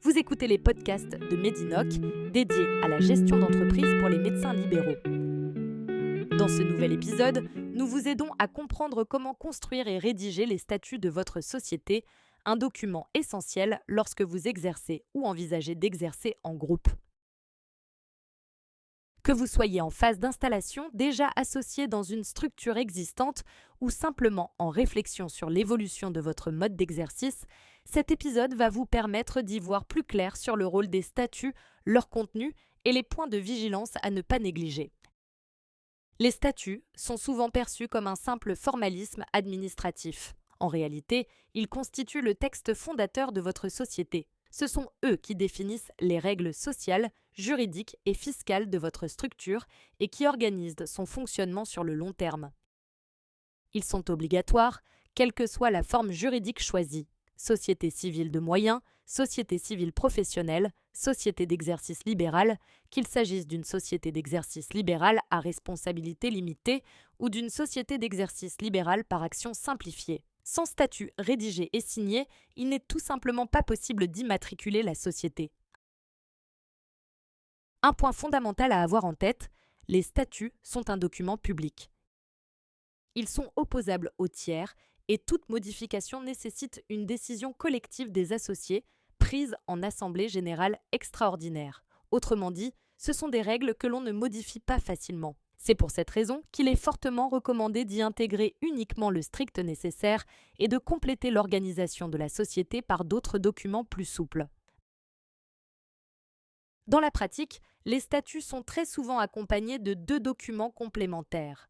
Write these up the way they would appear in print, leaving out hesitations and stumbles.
Vous écoutez les podcasts de Medinoc, dédiés à la gestion d'entreprise pour les médecins libéraux. Dans ce nouvel épisode, nous vous aidons à comprendre comment construire et rédiger les statuts de votre société, un document essentiel lorsque vous exercez ou envisagez d'exercer en groupe. Que vous soyez en phase d'installation, déjà associé dans une structure existante ou simplement en réflexion sur l'évolution de votre mode d'exercice, cet épisode va vous permettre d'y voir plus clair sur le rôle des statuts, leur contenu et les points de vigilance à ne pas négliger. Les statuts sont souvent perçus comme un simple formalisme administratif. En réalité, ils constituent le texte fondateur de votre société. Ce sont eux qui définissent les règles sociales, juridiques et fiscales de votre structure et qui organisent son fonctionnement sur le long terme. Ils sont obligatoires, quelle que soit la forme juridique choisie. Société civile de moyens, société civile professionnelle, société d'exercice libéral, qu'il s'agisse d'une société d'exercice libéral à responsabilité limitée ou d'une société d'exercice libéral par action simplifiée. Sans statut rédigé et signé, il n'est tout simplement pas possible d'immatriculer la société. Un point fondamental à avoir en tête, les statuts sont un document public. Ils sont opposables aux tiers et toute modification nécessite une décision collective des associés prise en assemblée générale extraordinaire. Autrement dit, ce sont des règles que l'on ne modifie pas facilement. C'est pour cette raison qu'il est fortement recommandé d'y intégrer uniquement le strict nécessaire et de compléter l'organisation de la société par d'autres documents plus souples. Dans la pratique, les statuts sont très souvent accompagnés de deux documents complémentaires.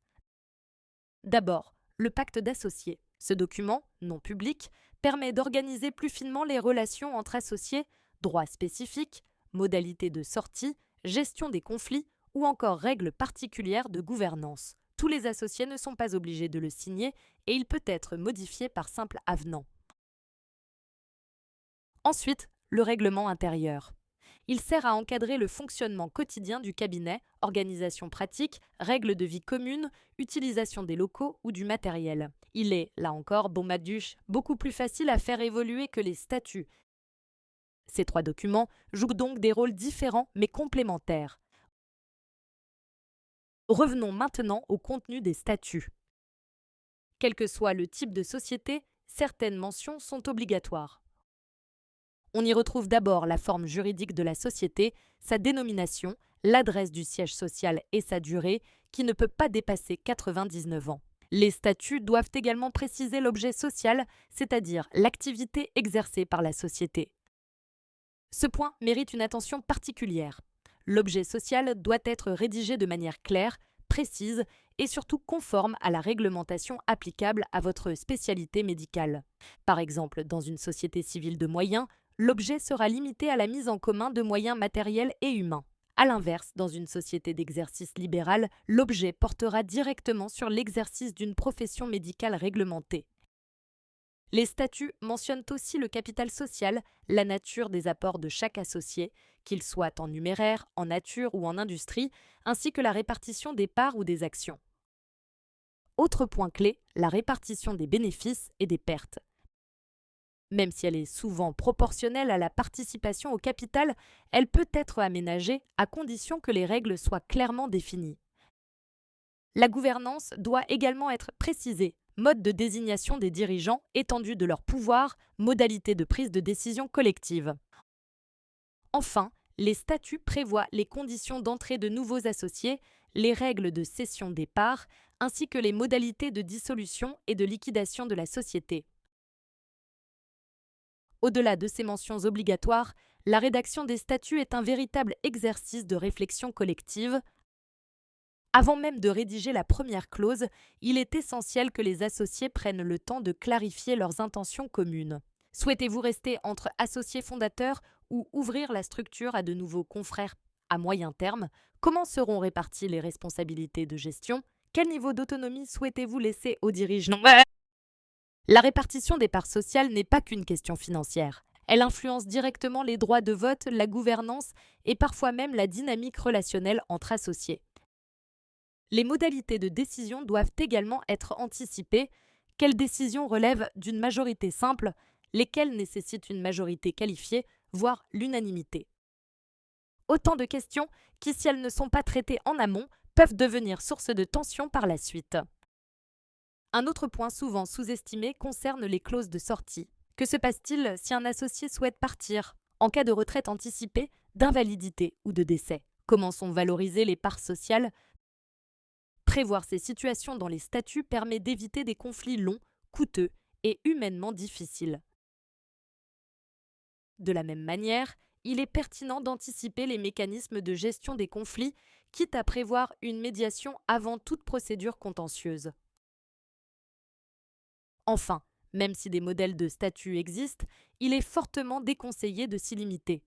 D'abord, le pacte d'associés. Ce document, non public, permet d'organiser plus finement les relations entre associés, droits spécifiques, modalités de sortie, gestion des conflits ou encore règles particulières de gouvernance. Tous les associés ne sont pas obligés de le signer et il peut être modifié par simple avenant. Ensuite, le règlement intérieur. Il sert à encadrer le fonctionnement quotidien du cabinet, organisation pratique, règles de vie commune, utilisation des locaux ou du matériel. Il est, là encore, beaucoup plus facile à faire évoluer que les statuts. Ces trois documents jouent donc des rôles différents mais complémentaires. Revenons maintenant au contenu des statuts. Quel que soit le type de société, certaines mentions sont obligatoires. On y retrouve d'abord la forme juridique de la société, sa dénomination, l'adresse du siège social et sa durée, qui ne peut pas dépasser 99 ans. Les statuts doivent également préciser l'objet social, c'est-à-dire l'activité exercée par la société. Ce point mérite une attention particulière. L'objet social doit être rédigé de manière claire, précise et surtout conforme à la réglementation applicable à votre spécialité médicale. Par exemple, dans une société civile de moyens, l'objet sera limité à la mise en commun de moyens matériels et humains. A l'inverse, dans une société d'exercice libéral, l'objet portera directement sur l'exercice d'une profession médicale réglementée. Les statuts mentionnent aussi le capital social, la nature des apports de chaque associé, qu'ils soient en numéraire, en nature ou en industrie, ainsi que la répartition des parts ou des actions. Autre point clé, la répartition des bénéfices et des pertes. Même si elle est souvent proportionnelle à la participation au capital, elle peut être aménagée à condition que les règles soient clairement définies. La gouvernance doit également être précisée, mode de désignation des dirigeants, étendue de leurs pouvoirs, modalités de prise de décision collective. Enfin, les statuts prévoient les conditions d'entrée de nouveaux associés, les règles de cession des parts, ainsi que les modalités de dissolution et de liquidation de la société. Au-delà de ces mentions obligatoires, la rédaction des statuts est un véritable exercice de réflexion collective. Avant même de rédiger la première clause, il est essentiel que les associés prennent le temps de clarifier leurs intentions communes. Souhaitez-vous rester entre associés fondateurs ou ouvrir la structure à de nouveaux confrères à moyen terme? Comment seront réparties les responsabilités de gestion? Quel niveau d'autonomie souhaitez-vous laisser aux dirigeants? La répartition des parts sociales n'est pas qu'une question financière. Elle influence directement les droits de vote, la gouvernance et parfois même la dynamique relationnelle entre associés. Les modalités de décision doivent également être anticipées. Quelles décisions relèvent d'une majorité simple, lesquelles nécessitent une majorité qualifiée, voire l'unanimité. Autant de questions qui, si elles ne sont pas traitées en amont, peuvent devenir source de tension par la suite. Un autre point souvent sous-estimé concerne les clauses de sortie. Que se passe-t-il si un associé souhaite partir en cas de retraite anticipée, d'invalidité ou de décès? Comment sont valorisées les parts sociales? Prévoir ces situations dans les statuts permet d'éviter des conflits longs, coûteux et humainement difficiles. De la même manière, il est pertinent d'anticiper les mécanismes de gestion des conflits, quitte à prévoir une médiation avant toute procédure contentieuse. Enfin, même si des modèles de statut existent, il est fortement déconseillé de s'y limiter.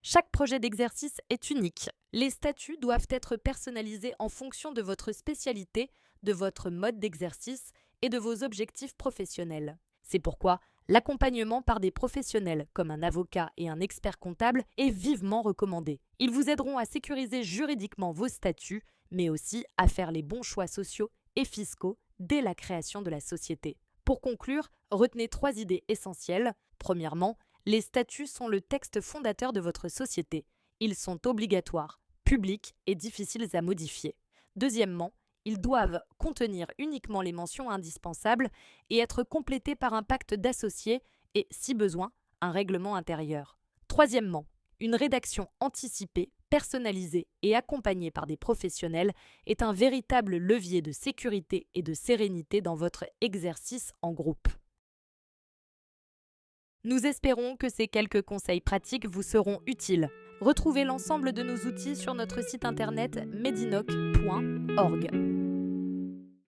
Chaque projet d'exercice est unique. Les statuts doivent être personnalisés en fonction de votre spécialité, de votre mode d'exercice et de vos objectifs professionnels. C'est pourquoi l'accompagnement par des professionnels comme un avocat et un expert comptable est vivement recommandé. Ils vous aideront à sécuriser juridiquement vos statuts, mais aussi à faire les bons choix sociaux et fiscaux dès la création de la société. Pour conclure, retenez 3 idées essentielles. Premièrement, les statuts sont le texte fondateur de votre société. Ils sont obligatoires, publics et difficiles à modifier. Deuxièmement, ils doivent contenir uniquement les mentions indispensables et être complétés par un pacte d'associés et, si besoin, un règlement intérieur. Troisièmement, une rédaction anticipée, personnalisée et accompagnée par des professionnels est un véritable levier de sécurité et de sérénité dans votre exercice en groupe. Nous espérons que ces quelques conseils pratiques vous seront utiles. Retrouvez l'ensemble de nos outils sur notre site internet medinoc.org.